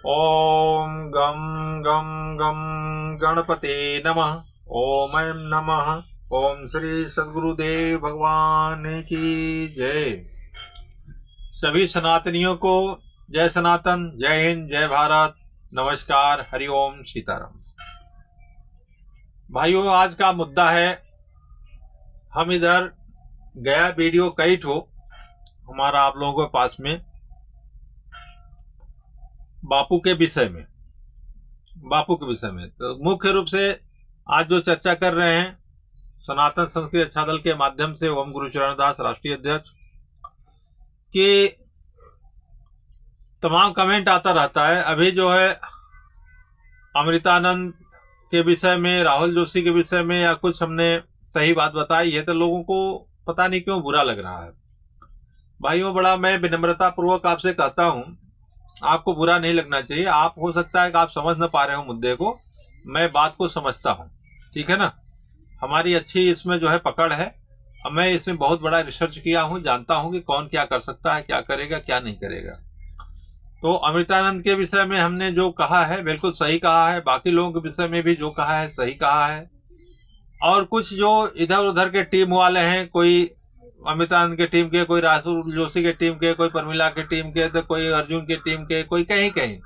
ओम गम गम गम गणपते नमः। ओम ऐं नमः। ओम श्री सद्गुरुदेव भगवान की जय। सभी सनातनियों को जय सनातन, जय हिंद, जय भारत, नमस्कार, हरिओम, सीताराम। भाइयों, आज का मुद्दा है, हम इधर गया वीडियो कई ठो हमारा आप लोगों के पास में बापू के विषय में तो मुख्य रूप से आज जो चर्चा कर रहे हैं सनातन संस्कृति अच्छा दल के माध्यम से ओम गुरु चरण दास राष्ट्रीय अध्यक्ष कि तमाम कमेंट आता रहता है। अभी जो है अमृतानंद के विषय में, राहुल जोशी के विषय में या कुछ हमने सही बात बताई है तो लोगों को पता नहीं क्यों बुरा लग रहा है। भाइयों, बड़ा मैं विनम्रता पूर्वक आपसे कहता हूं, आपको बुरा नहीं लगना चाहिए। आप हो सकता है कि आप समझ ना पा रहे हो मुद्दे को, मैं बात को समझता हूं, ठीक है ना। हमारी अच्छी इसमें जो है पकड़ है। मैं इसमें बहुत बड़ा रिसर्च किया हूं, जानता हूं कि कौन क्या कर सकता है, क्या करेगा, क्या नहीं करेगा। तो अमृतानंद के विषय में हमने जो कहा है बिल्कुल सही कहा है, बाकी लोगों के विषय में भी जो कहा है सही कहा है। और कुछ जो इधर उधर के टीम वाले हैं, कोई अमितानंद के टीम के, कोई राहुल जोशी के टीम के, कोई प्रमिला के टीम के, तो कोई अर्जुन के टीम के, कोई कहीं कहीं।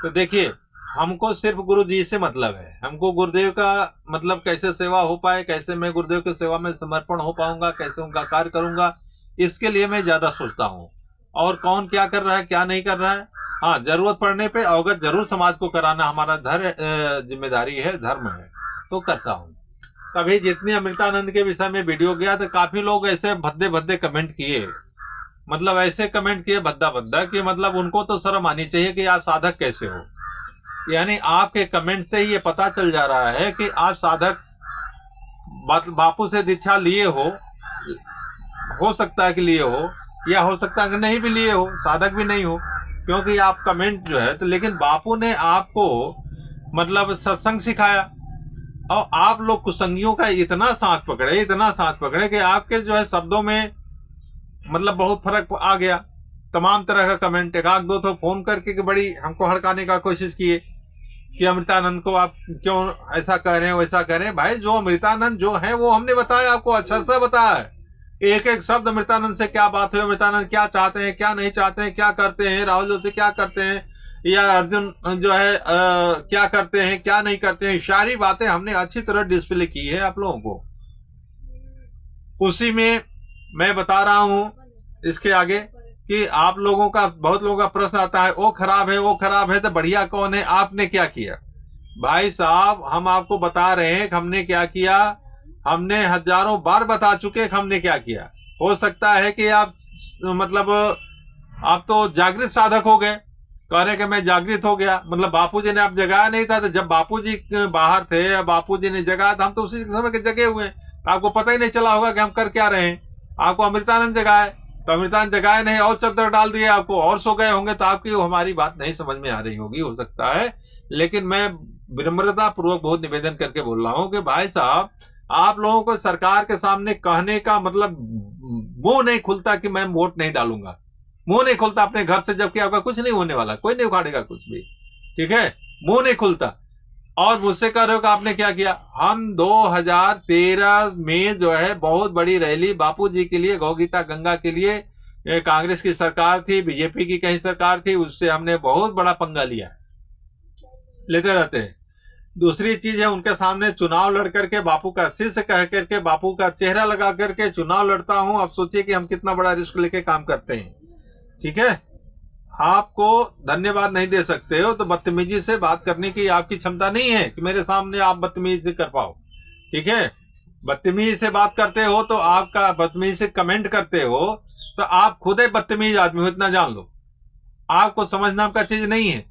तो देखिए, हमको सिर्फ गुरु जी से मतलब है। हमको गुरुदेव का मतलब कैसे सेवा हो पाए, कैसे मैं गुरुदेव की सेवा में समर्पण हो पाऊंगा, कैसे उनका कार्य करूंगा, इसके लिए मैं ज्यादा सोचता हूँ। और कौन क्या कर रहा है, क्या नहीं कर रहा है, हाँ, जरूरत पड़ने पे अवगत जरूर समाज को कराना हमारा जिम्मेदारी है, धर्म है, तो करता हूँ। कभी जितनी अमृतानंद के विषय में वीडियो गया तो काफी लोग ऐसे भद्दे भद्दे कमेंट किए, मतलब ऐसे कमेंट किए भद्दा भद्दा कि मतलब उनको तो शर्म आनी चाहिए कि आप साधक कैसे हो। यानी आपके कमेंट से ही ये पता चल जा रहा है कि आप साधक बापू से दीक्षा लिए हो सकता है कि लिए हो, या हो सकता है कि नहीं भी लिए हो, साधक भी नहीं हो, क्योंकि आप कमेंट जो है तो। लेकिन बापू ने आपको मतलब सत्संग सिखाया और आप लोग कुसंगियों का इतना साथ पकड़े कि आपके जो है शब्दों में मतलब बहुत फर्क आ गया। तमाम तरह का कमेंट, एक आध दो तो फोन करके बड़ी हमको हड़काने का कोशिश किए कि अमृतानंद को आप क्यों ऐसा कह रहे हैं, वैसा कह रहे हैं। भाई, जो अमृतानंद जो है वो हमने बताया आपको, अच्छा सा बताया है, एक एक शब्द अमृतानंद से क्या बात है, अमृतानंद क्या चाहते हैं, क्या नहीं चाहते हैं, क्या करते हैं, राहुल जोशी क्या करते हैं, या अर्जुन जो है क्या करते हैं, क्या नहीं करते हैं, सारी बातें हमने अच्छी तरह डिस्प्ले की है आप लोगों को। उसी में मैं बता रहा हूं इसके आगे कि आप लोगों का, बहुत लोगों का प्रश्न आता है, वो खराब है तो बढ़िया कौन है, आपने क्या किया। भाई साहब, हम आपको बता रहे हैं कि हमने क्या किया। हमने हजारों बार बता चुके कि हमने क्या किया। हो सकता है कि आप मतलब आप तो जागृत साधक हो गए, कह रहे कि मैं जागृत हो गया, मतलब बापूजी ने आप जगाया नहीं था। तो जब बापूजी बाहर थे, बापूजी ने जगाया था, हम तो उसी समय के जगे हुए, तो आपको पता ही नहीं चला होगा कि हम कर क्या रहे हैं। आपको अमृतानंद जगाए तो अमृतानंद जगाए नहीं, और चद्दर डाल दिए आपको, और सो गए होंगे, तो आपकी हमारी बात नहीं समझ में आ रही होगी, हो सकता है। लेकिन मैं विनम्रता पूर्वक बहुत निवेदन करके बोल रहा हूँ कि भाई साहब, आप लोगों को सरकार के सामने कहने का मतलब मुंह नहीं खुलता कि मैं वोट नहीं डालूंगा। मुंह नहीं खुलता अपने घर से, जबकि आपका कुछ नहीं होने वाला, कोई नहीं उखाड़ेगा कुछ भी, ठीक है, मुंह नहीं खुलता। और मुझसे कह रहे हो कि आपने क्या किया। हम 2013 में जो है बहुत बड़ी रैली बापूजी के लिए, गौ गीता गंगा के लिए, कांग्रेस की सरकार थी, बीजेपी की कहीं सरकार थी, उससे हमने बहुत बड़ा पंगा लिया, लेते रहते हैं। दूसरी चीज है, उनके सामने चुनाव लड़ करके, बापू का शिष्य कह करके, बापू का चेहरा लगा करके चुनाव लड़ता हूं। अब सोचिए कि हम कितना बड़ा रिस्क लेके काम करते हैं, ठीक है। आपको धन्यवाद नहीं दे सकते हो तो बदतमीजी से बात करने की आपकी क्षमता नहीं है कि मेरे सामने आप बदतमीजी से कर पाओ, ठीक है। बदतमीजी से बात करते हो तो आपका, बदतमीजी से कमेंट करते हो तो आप खुद ही बदतमीज आदमी हो, इतना जान लो। आपको समझना का चीज नहीं है।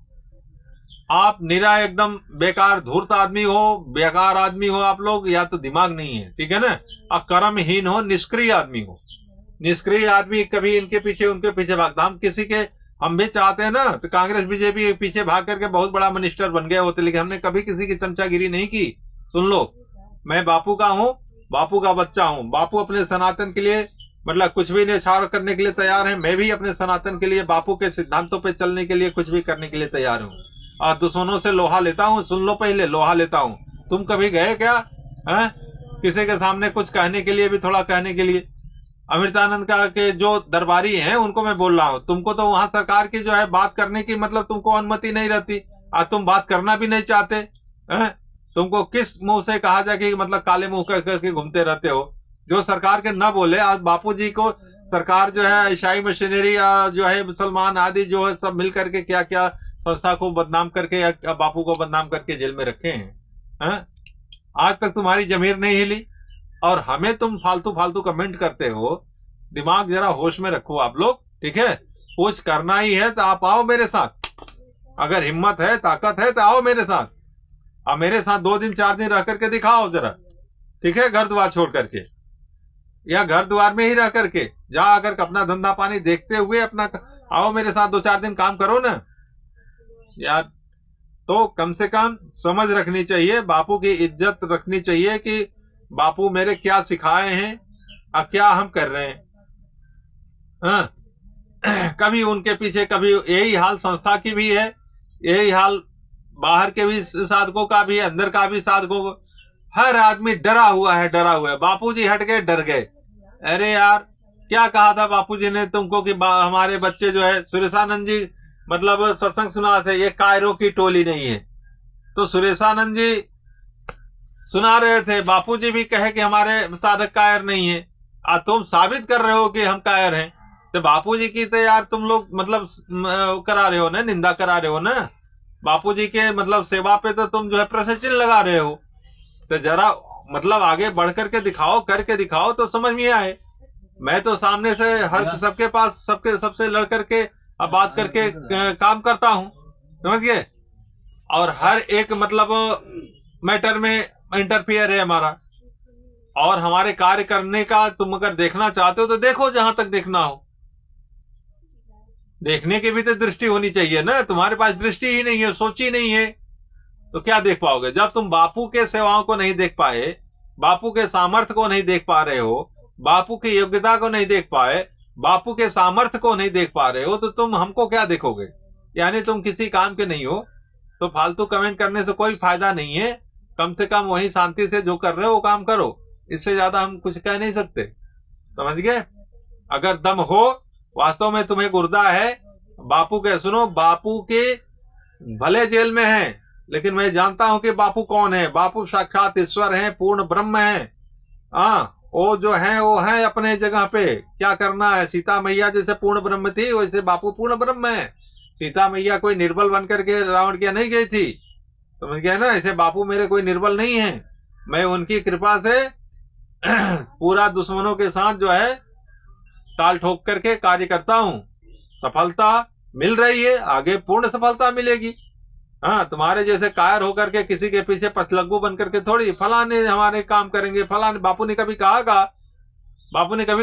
आप निरा एकदम बेकार धूर्त आदमी हो, बेकार आदमी हो आप लोग, या तो दिमाग नहीं है, ठीक है ना। आप कर्महीन हो, निष्क्रिय आदमी हो। निष्क्रिय आदमी कभी इनके पीछे उनके पीछे भागता। हम किसी के, हम भी चाहते हैं ना, तो कांग्रेस बीजेपी के पीछे भाग करके बहुत बड़ा मिनिस्टर बन गए होते, लेकिन हमने कभी किसी की चमचागिरी नहीं की। सुन लो, मैं बापू का हूं, बापू का बच्चा हूं। बापू अपने सनातन के लिए मतलब कुछ भी न्यौछावर करने के लिए तैयार हैं। मैं भी अपने सनातन के लिए, बापू के सिद्धांतों पे चलने के लिए कुछ भी करने के लिए तैयार हूँ। और दुश्मनों से लोहा लेता हूँ, सुन लो पहले, लोहा लेता हूँ। तुम कभी गए क्या हैं किसी के सामने कुछ कहने के लिए भी, थोड़ा कहने के लिए? अमृतानंद का के जो दरबारी हैं उनको मैं बोल रहा हूँ, तुमको तो वहां सरकार की जो है बात करने की मतलब तुमको अनुमति नहीं रहती। आज तुम बात करना भी नहीं चाहते हैं। तुमको किस मुंह से कहा जाए कि मतलब काले मुंह करके घूमते रहते हो? जो सरकार के न बोले, आज बापूजी को सरकार जो है ईसाई मशीनरी जो है मुसलमान आदि जो है सब मिल करके क्या क्या संस्था को बदनाम करके या बापू को बदनाम करके जेल में रखे हैं। आज तक तुम्हारी जमीर नहीं हिली और हमें तुम फालतू फालतू कमेंट करते हो। दिमाग जरा होश में रखो आप लोग, ठीक है? कुछ करना ही है तो आप आओ मेरे साथ, अगर हिम्मत है ताकत है तो आओ मेरे साथ। अब मेरे साथ 2 दिन 4 दिन रह करके दिखाओ जरा, ठीक है? घर द्वार छोड़ करके या घर द्वार में ही रह करके जा आकर अपना धंधा पानी देखते हुए अपना आओ मेरे साथ, 2-4 दिन काम करो ना यार। तो कम से कम समझ रखनी चाहिए, बापू की इज्जत रखनी चाहिए कि बापू मेरे क्या सिखाए हैं और क्या हम कर रहे हैं। कभी उनके पीछे, कभी यही हाल संस्था की भी है, यही हाल बाहर के भी साधकों का भी, अंदर का भी साधकों को। हर आदमी डरा हुआ है, डरा हुआ है। बापूजी हट गए, डर गए। अरे यार, क्या कहा था बापूजी ने तुमको कि हमारे बच्चे जो है, सुरेशानंद जी मतलब सत्संग सुना से ये कायरों की टोली नहीं है। तो सुरेशानंद जी सुना रहे थे, बापूजी भी कहे कि हमारे साधक कायर नहीं है। तुम साबित कर रहे हो कि हम कायर हैं। तो बापूजी की तो यार तुम लोग मतलब करा रहे हो ना, निंदा करा रहे हो ना। बापूजी के मतलब सेवा पे तो तुम जो है प्रश्न चिन्ह लगा रहे हो। तो जरा मतलब आगे बढ़ करके दिखाओ, करके दिखाओ तो समझ में आए। मैं तो सामने से हर सबके पास सबसे लड़ करके अब बात करके काम करता हूं, समझ गए? और हर एक मतलब मैटर में इंटरफियर है हमारा, और हमारे कार्य करने का तुम अगर देखना चाहते हो तो देखो, जहां तक देखना हो। देखने की भी तो दृष्टि होनी चाहिए ना। तुम्हारे पास दृष्टि ही नहीं है, सोच ही नहीं है, तो क्या देख पाओगे? जब तुम बापू के सेवाओं को नहीं देख पाए, बापू के सामर्थ्य को नहीं देख पा रहे हो, बापू की योग्यता को नहीं देख पाए, बापू के सामर्थ्य को नहीं देख पा रहे हो, तो तुम हमको क्या देखोगे? यानी तुम किसी काम के नहीं हो। तो फालतू कमेंट करने से कोई फायदा नहीं है। कम से कम वही शांति से जो कर रहे हो वो काम करो। इससे ज्यादा हम कुछ कह नहीं सकते, समझ गए? अगर दम हो, वास्तव में तुम्हें गुर्दा है, बापू के सुनो। बापू के भले जेल में हैं, लेकिन मैं जानता हूं कि बापू कौन है। बापू साक्षात ईश्वर हैं, पूर्ण ब्रह्म हैं। वो जो है वो है अपने जगह पे। क्या करना है? सीता मैया जैसे पूर्ण ब्रह्म थी, वैसे बापू पूर्ण ब्रह्म है। सीता मैया कोई निर्बल बनकर के रावण की नहीं गई थी, समझ गए ना? ऐसे बापू मेरे कोई निर्बल नहीं है। मैं उनकी कृपा से पूरा दुश्मनों के साथ जो है ताल ठोक करके कार्य करता हूं। सफलता मिल रही है, आगे पूर्ण सफलता मिलेगी। तुम्हारे जैसे कायर होकर के किसी के पीछे पछलग्गू बन करके थोड़ी फलाने हमारे काम करेंगे, फलाने। बापू ने कभी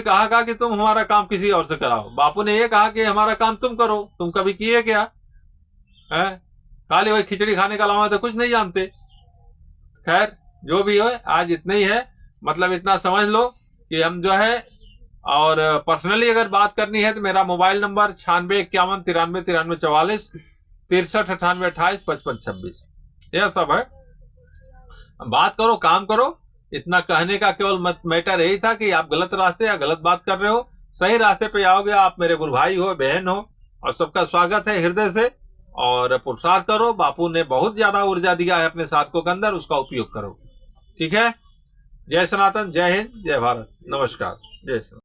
कहा कि तुम हमारा काम किसी और से कराओ। बापू ने ये कहा कि हमारा काम तुम करो। तुम कभी किए क्या? खाली वही खिचड़ी खाने का अलावा तो कुछ नहीं जानते। खैर, जो भी हो, आज इतना ही है। मतलब इतना समझ लो कि हम जो है, और पर्सनली अगर बात करनी है तो मेरा मोबाइल नंबर 9651939344 6398285526, यह सब है। बात करो, काम करो। इतना कहने का केवल मैटर यही था कि आप गलत रास्ते या गलत बात कर रहे हो। सही रास्ते पे आओगे, आप मेरे गुरु भाई हो, बहन हो, और सबका स्वागत है हृदय से। और पुरुषार्थ करो। बापू ने बहुत ज्यादा ऊर्जा दिया है अपने साधकों के अंदर, उसका उपयोग करो, ठीक है? जय सनातन, जय हिंद, जय भारत, नमस्कार, जय सनातन।